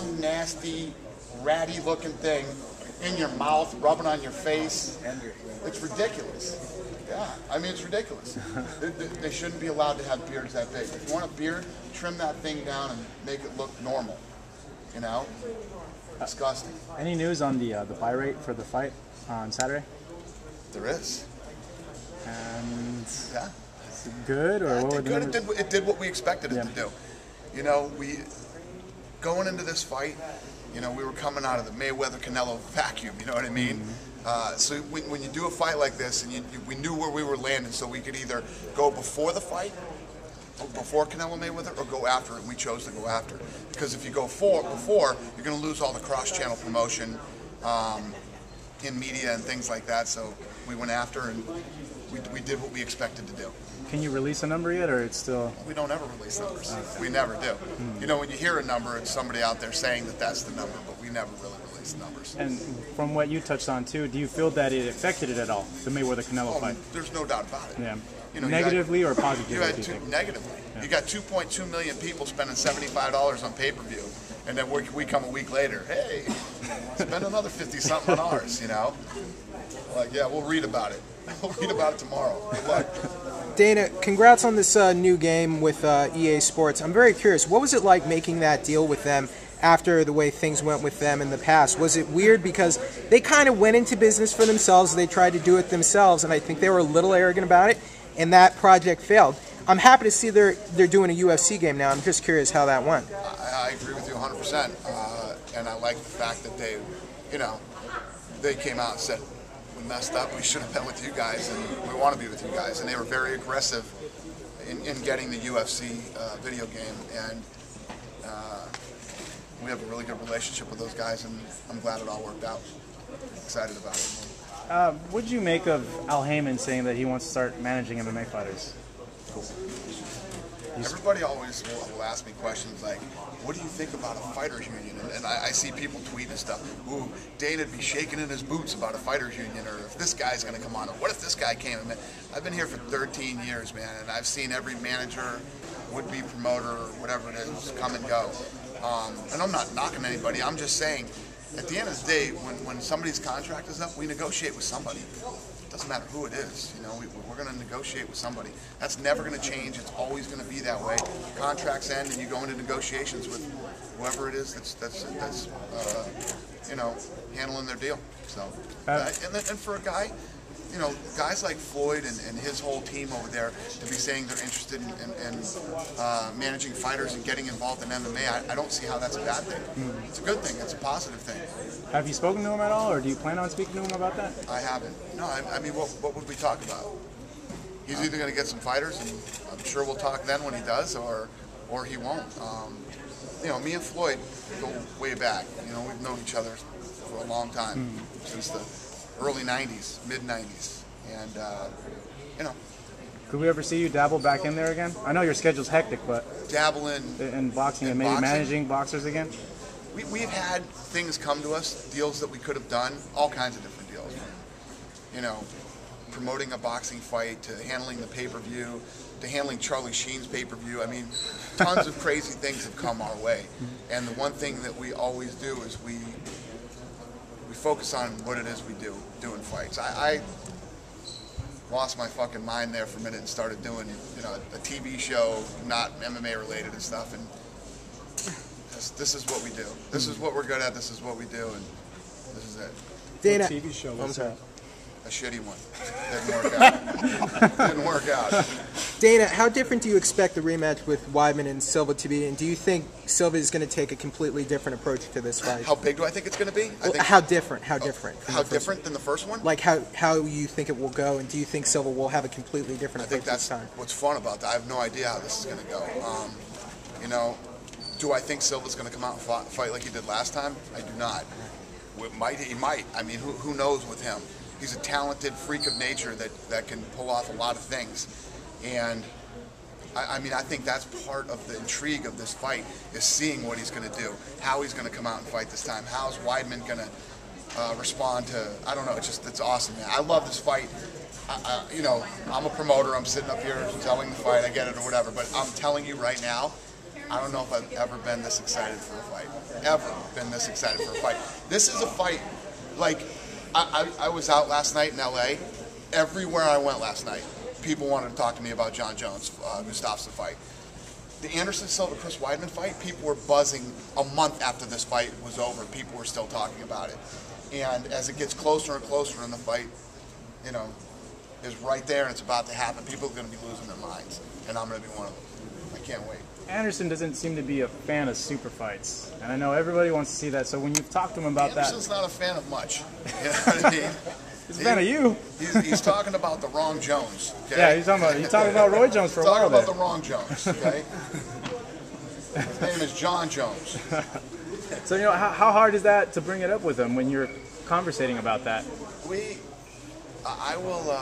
some nasty, ratty-looking thing in your mouth, rubbing on your face. It's ridiculous. Yeah, I mean, it's ridiculous. They shouldn't be allowed to have beards that big. If you want a beard, trim that thing down and make it look normal. You know? Disgusting. Any news on the buy rate for the fight on Saturday? There is. And yeah, is it good, or what were the numbers? It did what we expected it to do. You know, going into this fight, you know, we were coming out of the Mayweather-Canelo vacuum. You know what I mean? So when you do a fight like this, and we knew where we were landing, so we could either go before the fight, before Canelo Mayweather, or go after it, and we chose to go after it. Because if you go before, you're going to lose all the cross-channel promotion in media and things like that. So we went after, and we did what we expected to do. Can you release a number yet, or it's still? We don't ever release numbers. We never do. You know, when you hear a number, it's somebody out there saying that that's the number, but we never really release numbers. And from what you touched on too, do you feel that it affected it at all, the Mayweather-Canelo fight? There's no doubt about it. Yeah. You know, negatively or positively? Negatively. Yeah. You got 2.2 million people spending $75 on pay-per-view, and then we come a week later, hey, spend another 50-something on ours, you know? Like, yeah, we'll read about it. We'll read about it tomorrow. Good luck. Dana, congrats on this new game with EA Sports. I'm very curious, what was it like making that deal with them after the way things went with them in the past? Was it weird because they kind of went into business for themselves, they tried to do it themselves, and I think they were a little arrogant about it, and that project failed. I'm happy to see they're doing a UFC game now. I'm just curious how that went. I agree with you 100%, and I like the fact that they came out and said, we messed up, we should have been with you guys, and we want to be with you guys. And they were very aggressive in getting the UFC video game, and we have a really good relationship with those guys, and I'm glad it all worked out. Excited about it. What did you make of Al Heyman saying that he wants to start managing MMA fighters? Everybody always will ask me questions like, what do you think about a fighters union? And I see people tweeting stuff. Ooh, Dana'd be shaking in his boots about a fighters union, or if this guy's going to come on, or what if this guy came in? I've been here for 13 years, man, and I've seen every manager, would-be promoter, or whatever it is, come and go. And I'm not knocking anybody. I'm just saying, at the end of the day, when somebody's contract is up, we negotiate with somebody. It doesn't matter who it is, you know, we're going to negotiate with somebody. That's never going to change. It's always going to be that way. Contracts end, and you go into negotiations with whoever it is that's you know, handling their deal. So, and for a guy, you know, guys like Floyd and his whole team over there to be saying they're interested in managing fighters and getting involved in MMA, I don't see how that's a bad thing. It's a good thing. It's a positive thing. Have you spoken to him at all, or do you plan on speaking to him about that? I haven't. No, I mean, what would we talk about? He's either going to get some fighters, and I'm sure we'll talk then when he does, or he won't. You know, me and Floyd go way back. You know, we've known each other for a long time, since the early 90s, mid 90s, and you know. Could we ever see you dabble back in there again? I know your schedule's hectic, but dabble in boxing and maybe managing boxers again. We've had things come to us, deals that we could have done, all kinds of different deals. You know, promoting a boxing fight, to handling the pay-per-view, to handling Charlie Sheen's pay-per-view. I mean, tons of crazy things have come our way, and the one thing that we always do is we focus on what it is we do in fights. I lost my fucking mind there for a minute and started doing, you know, a TV show, not MMA related and stuff, and this is what we do. This is what we're good at, this is what we do, and this is it. Dana, what TV show was that? A shitty one. Didn't work out. Didn't work out. Dana, how different do you expect the rematch with Weidman and Silva to be, and do you think Silva is going to take a completely different approach to this fight? How big do I think it's going to be? How different? How different? How different than the first one? Like how you think it will go, and do you think Silva will have a completely different approach this time? I think that's what's fun about that. I have no idea how this is going to go. You know, do I think Silva's going to come out and fight like he did last time? I do not. He might. I mean, who knows with him? He's a talented freak of nature that can pull off a lot of things. And I mean, I think that's part of the intrigue of this fight, is seeing what he's going to do, how he's going to come out and fight this time. How's Weidman going to respond to, I don't know, it's awesome, man. I love this fight. You know, I'm a promoter, I'm sitting up here telling the fight, I get it or whatever, but I'm telling you right now, I don't know if I've ever been this excited for a fight. Ever been this excited for a fight. This is a fight, like, I was out last night in LA. Everywhere I went last night, people wanted to talk to me about John Jones, Gustafsson fight. The Anderson Silva Chris Weidman fight, people were buzzing a month after this fight was over. People were still talking about it. And as it gets closer and closer and the fight, you know, is right there and it's about to happen, people are going to be losing their minds. And I'm going to be one of them. I can't wait. Anderson doesn't seem to be a fan of super fights, and I know everybody wants to see that. So when you've talked to him about Anderson's not a fan of much. You know what I mean? He's a fan of you. He's talking about the wrong Jones. Okay? Yeah, he's talking about Roy Jones for a while. Talking about the wrong Jones. Okay. His name is John Jones. So you know how hard is that to bring it up with him when you're conversating about that? I will.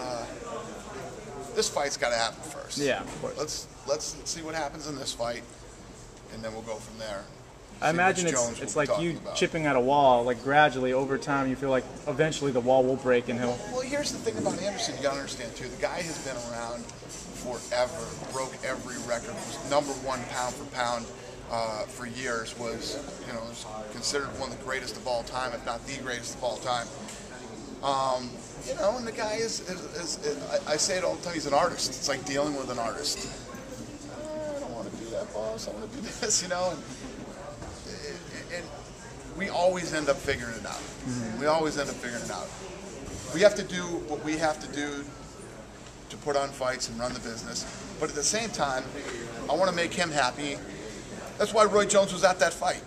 This fight's got to happen first. Yeah, of course. Let's see what happens in this fight, and then we'll go from there. I imagine it's like you chipping at a wall, like gradually over time. You feel like eventually the wall will break and he'll. Well, here's the thing about Anderson. You got to understand too. The guy has been around forever. Broke every record. Was #1 pound for pound for years. Was considered one of the greatest of all time, if not the greatest of all time. And the guy is I say it all the time, he's an artist. It's like dealing with an artist. I don't want to do that, boss. I want to do this, and we always end up figuring it out. Mm-hmm. We always end up figuring it out. We have to do what we have to do to put on fights and run the business. But at the same time, I want to make him happy. That's why Roy Jones was at that fight.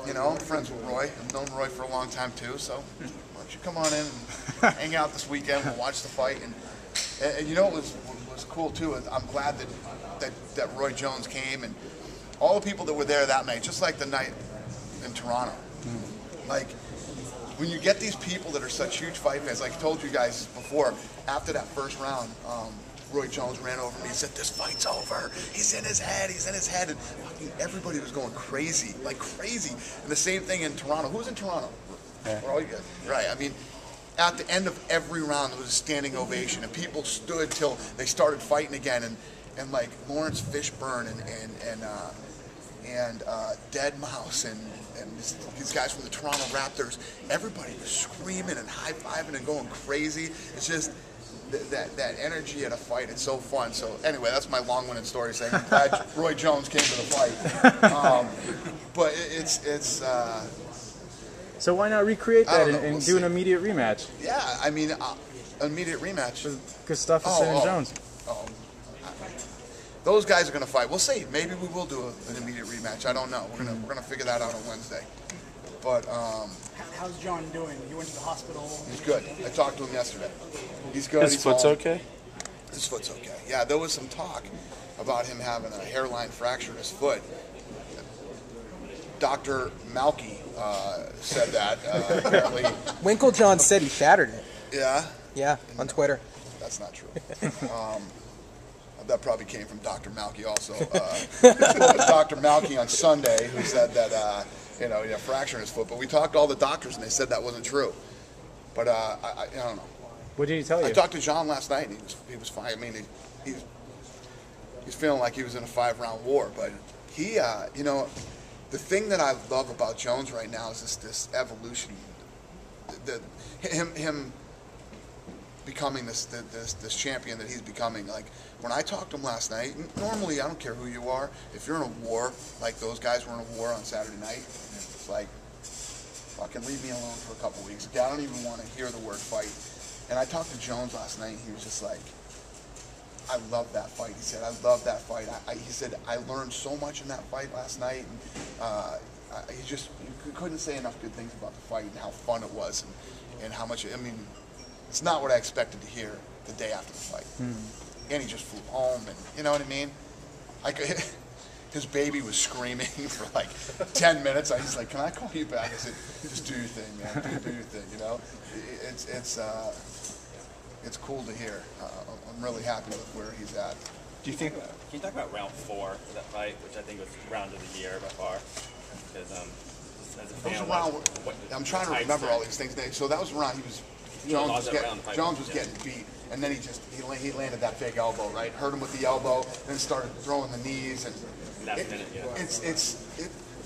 I'm friends with Roy. I've known Roy for a long time too, so why don't you come on in and hang out this weekend, we'll watch the fight. And you know what was cool too, I'm glad that Roy Jones came, and all the people that were there that night, just like the night in Toronto. Like, when you get these people that are such huge fight fans, like I told you guys before, after that first round, Roy Jones ran over me and said, "This fight's over. He's in his head. He's in his head." And fucking everybody was going crazy, like crazy. And the same thing in Toronto. Who's in Toronto? Yeah. We're all good. Right. I mean, at the end of every round, there was a standing ovation, and people stood till they started fighting again. And like Lawrence Fishburne and Dead Mouse and these guys from the Toronto Raptors, everybody was screaming and high-fiving and going crazy. It's just that energy at a fight. It's so fun. So anyway, that's my long-winded story saying I'm glad Roy Jones came to the fight. But it's. So why not recreate that and do see. an immediate rematch? Yeah, I mean, immediate rematch. Gustafsson and Jones. Those guys are going to fight. We'll see. Maybe we will do an immediate rematch. I don't know. We're gonna figure that out on Wednesday. But how's John doing? He went to the hospital. He's good. I talked to him yesterday. He's good. His foot's okay? His foot's okay. Yeah, there was some talk about him having a hairline fracture in his foot. Dr. Malky said that. Apparently. Winklejohn said he shattered it. Yeah? Yeah, on Twitter. That's not true. That probably came from Dr. Malky also. I spoke to Dr. Malky on Sunday, who said that, he had a fracture in his foot. But we talked to all the doctors, and they said that wasn't true. But I don't know. What did he tell you? I talked to John last night, and he was fine. I mean, he's feeling like he was in a 5-round war. But he, the thing that I love about Jones right now is this evolution. Him becoming this champion that he's becoming. Like, when I talked to him last night, normally I don't care who you are. If you're in a war, like those guys were in a war on Saturday night, it's like, fucking leave me alone for a couple weeks. I don't even want to hear the word fight. And I talked to Jones last night, and he was just like, I love that fight. He said, I love that fight. He said, I learned so much in that fight last night. And he couldn't say enough good things about the fight and how fun it was and how much, I mean, it's not what I expected to hear the day after the fight. And he just flew home, and you know what I mean? His baby was screaming for like 10 minutes. I was like, can I call you back? I said, just do your thing, man. Do your thing, It's cool to hear. I'm really happy with where he's at. Do you think? Can you talk about round 4 of that fight, which I think was round of the year by far? Because as a fan, I'm trying to remember all these things. So that was around. Jones was getting beat, and then he landed that big elbow, right? Hurt him with the elbow, then started throwing the knees, and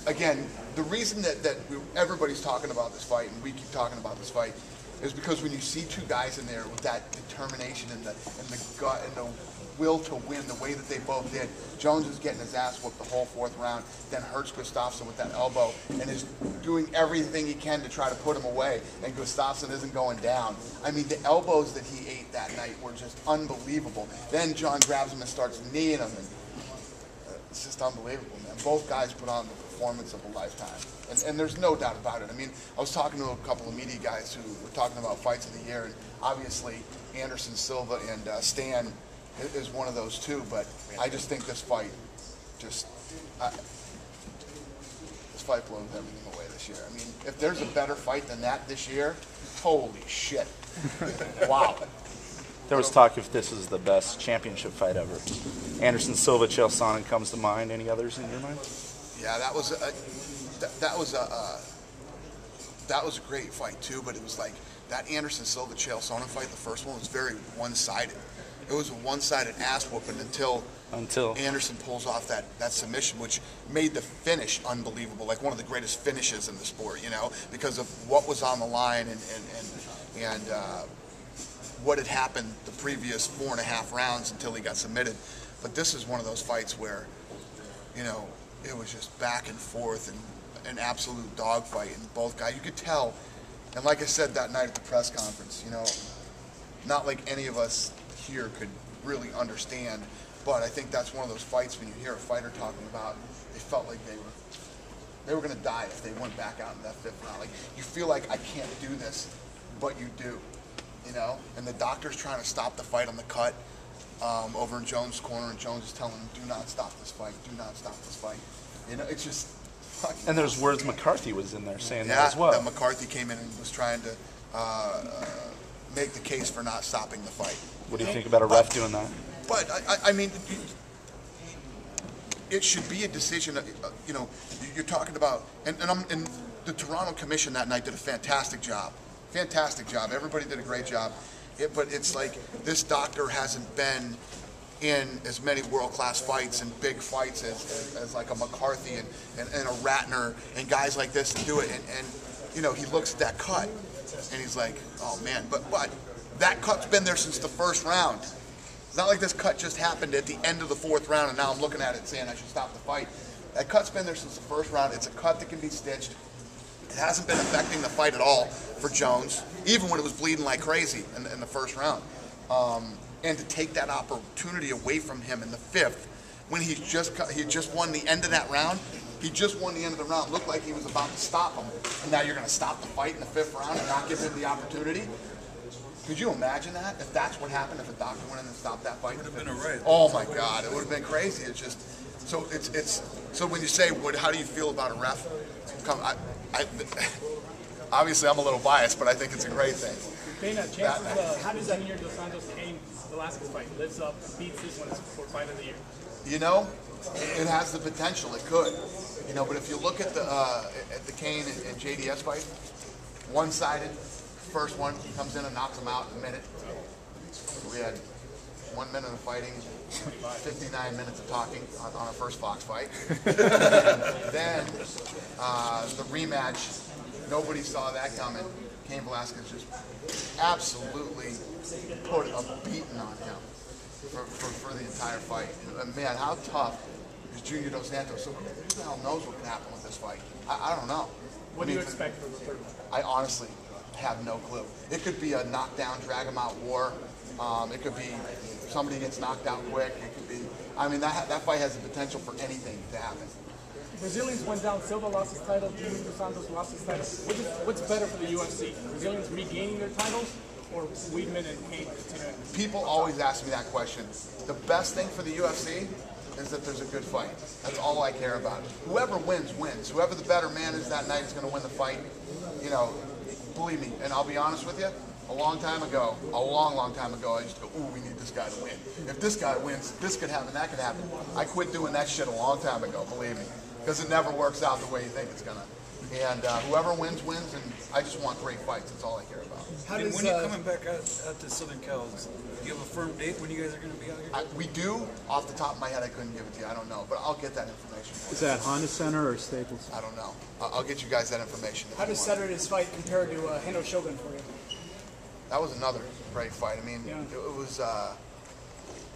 again, the reason that everybody's talking about this fight, and we keep talking about this fight, is because when you see two guys in there with that determination and the gut and the will to win the way that they both did. Jones is getting his ass whooped the whole fourth round, then hurts Gustafsson with that elbow and is doing everything he can to try to put him away, and Gustafsson isn't going down. I mean, the elbows that he ate that night were just unbelievable. Then John grabs him and starts kneeing him, and it's just unbelievable, man. Both guys put on the performance of a lifetime, and there's no doubt about it. I mean, I was talking to a couple of media guys who were talking about fights of the year, and obviously Anderson Silva and Stan is one of those too, but I just think this fight blows everything away this year. I mean, if there's a better fight than that this year, holy shit. Wow. There was talk if this is the best championship fight ever. Anderson Silva, Chael Sonnen comes to mind. Any others in your mind? Yeah, that was a great fight too, but it was like that Anderson Silva Chael Sonnen fight, the first one was very one-sided. It was a one-sided ass whooping until Anderson pulls off that submission, which made the finish unbelievable, like one of the greatest finishes in the sport, you know, because of what was on the line and what had happened the previous 4.5 rounds until he got submitted. But this is one of those fights where, you know, it was just back and forth and an absolute dogfight, and both guys, you could tell. And like I said that night at the press conference, you know, not like any of us here could really understand, but I think that's one of those fights when you hear a fighter talking about they felt like they were going to die if they went back out in that 5th round. Like, you feel like, I can't do this, but you do, you know? And the doctor's trying to stop the fight on the cut over in Jones' corner, and Jones is telling him, do not stop this fight, do not stop this fight. You know, it's just fucking And there's words McCarthy was in there saying that as well. Yeah, McCarthy came in and was trying to make the case for not stopping the fight. What do you think about a ref doing that? But, I mean, it should be a decision, you know, you're talking about, and the Toronto Commission that night did a fantastic job. Fantastic job. Everybody did a great job. But it's like this doctor hasn't been in as many world-class fights and big fights as like a McCarthy and a Ratner and guys like this to do it. And you know, he looks at that cut and he's like, oh man, but that cut's been there since the 1st round. It's not like this cut just happened at the end of the 4th round and now I'm looking at it saying I should stop the fight. That cut's been there since the 1st round. It's a cut that can be stitched. It hasn't been affecting the fight at all for Jones, even when it was bleeding like crazy in the 1st round. And to take that opportunity away from him in the 5th, when he just won the end of that round, he just won the end of the round, looked like he was about to stop him, and now you're going to stop the fight in the 5th round and not give him the opportunity? Could you imagine that? If that's what happened, if a doctor went in and stopped that fight? It would have been a race. Oh my God, it would have been crazy. It's just, so when you say, how do you feel about a ref? Obviously I'm a little biased, but I think it's a great thing. Dana, chances, how does that year Dos Santos Cain Velasquez fight lives up, beats this one for fight of the year? You know, it has the potential. It could. You know, but if you look at the Cain and JDS fight, one-sided. First one, he comes in and knocks him out in a minute. We had 1 minute of fighting, 59 minutes of talking on our first Fox fight. Then the rematch, nobody saw that coming. Cain Velasquez just absolutely put a beating on him for the entire fight. And man, how tough is Junior Dos Santos? So who the hell knows what can happen with this fight? I don't know. What do you expect for the 3rd one? I honestly have no clue. It could be a knockdown, drag 'em out war. It could be somebody gets knocked out quick. It could be, I mean, that fight has the potential for anything to happen. Brazilians went down. Silva lost his title. Junior Dos Santos lost his title. What's better for the UFC? Brazilians regaining their titles, or Weidman and Cain continuing? People always ask me that question. The best thing for the UFC is that there's a good fight. That's all I care about. Whoever wins, wins. Whoever the better man is that night is going to win the fight. You know, believe me, and I'll be honest with you, a long time ago, I used to go, ooh, we need this guy to win. If this guy wins, this could happen, that could happen. I quit doing that shit a long time ago, believe me, because it never works out the way you think it's going to. And whoever wins, wins, and I just want great fights. That's all I care about. When you're coming back out to Southern Cal, do you have a firm date when you guys are going to be out here? We do. Off the top of my head, I couldn't give it to you. I don't know, but I'll get that information. Is that Honda Center or Staples? I don't know. I'll get you guys that information. How does Saturday's fight compare to Hendo Shogun for you? That was another great fight. I mean, it was.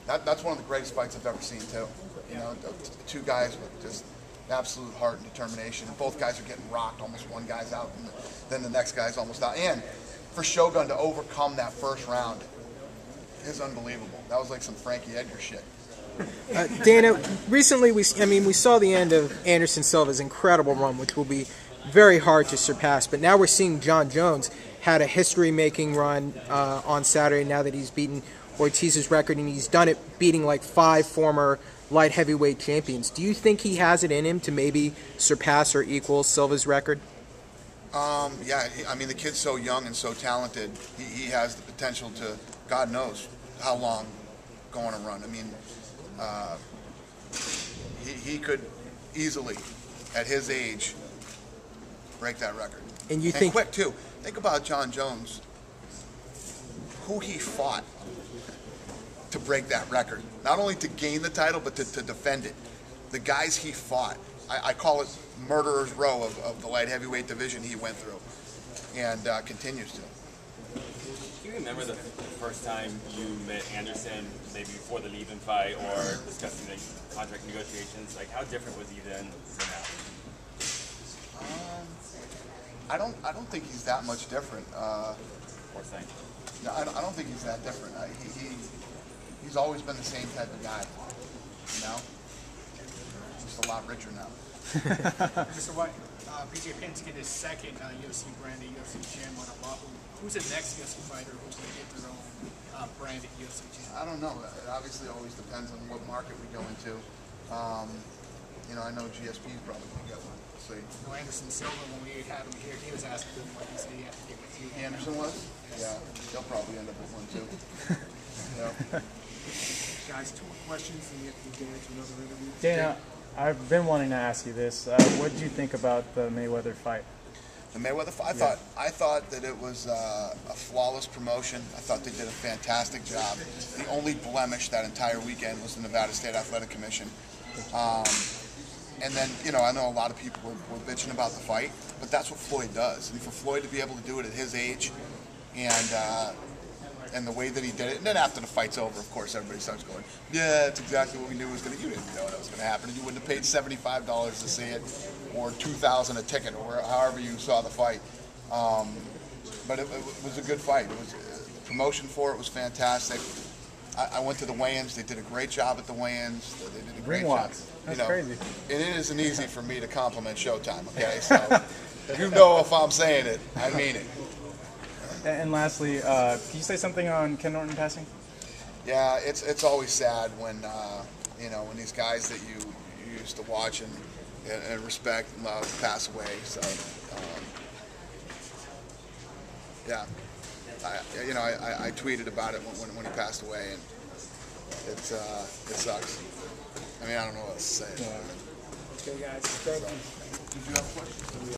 That's one of the greatest fights I've ever seen too. You know, two guys with just absolute heart and determination. Both guys are getting rocked. Almost one guy's out, and then the next guy's almost out. And for Shogun to overcome that first round is unbelievable. That was like some Frankie Edgar shit. Dana, recently we saw the end of Anderson Silva's incredible run, which will be very hard to surpass. But now we're seeing John Jones had a history-making run on Saturday. Now that he's beaten Ortiz's record, and he's done it beating like 5 former light heavyweight champions. Do you think he has it in him to maybe surpass or equal Silva's record? Yeah, I mean, the kid's so young and so talented. He has the potential to, God knows how long, go on a run. I mean, he could easily, at his age, break that record. And you think quick too. Think about John Jones, who he fought to break that record. Not only to gain the title, but to defend it. The guys he fought, I call it murderer's row of the light heavyweight division he went through, and continues to. Do you remember the first time you met Anderson, maybe before the leave-in fight or discussing the contract negotiations? Like, how different was he then to now? I don't think he's that much different. Poor thing. No, I don't think he's that different. He's always been the same type of guy, you know? Just a lot richer now. Mr. White, BJ Penn's getting his second UFC branded UFC gym on a lot. Who's the next UFC fighter who's going to get their own branded UFC gym? I don't know. It obviously always depends on what market we go into. You know, I know GSP is probably going to get one. We'll see. You know, Anderson Silva, when we had him here, he was asking him what he said he had to get with you. Anderson was? Yeah, he'll probably end up with one too. Yeah. Guys, 2 more questions and you have to get into another interview. Dana, I've been wanting to ask you this. What did you think about the Mayweather fight? The Mayweather fight? I thought that it was a flawless promotion. I thought they did a fantastic job. The only blemish that entire weekend was the Nevada State Athletic Commission. And then, you know, I know a lot of people were bitching about the fight, but that's what Floyd does. And for Floyd to be able to do it at his age, and the way that he did it, and then after the fight's over, of course, everybody starts going, yeah, that's exactly what we knew was going to. You didn't know that was going to happen, and you wouldn't have paid $75 to see it, or $2,000 a ticket, or however you saw the fight. But it was a good fight. It was the promotion for it was fantastic. I went to the weigh-ins. They did a great job at the weigh-ins. They did a great job. That's crazy. And it isn't easy for me to compliment Showtime. Okay, so you know if I'm saying it, I mean it. And lastly, can you say something on Ken Norton passing? Yeah, it's always sad when you know, when these guys that you used to watch and respect and love pass away. So yeah, I tweeted about it when he passed away, and it sucks. I mean, I don't know what else to say. Okay, guys. Thank you. Did you have a question?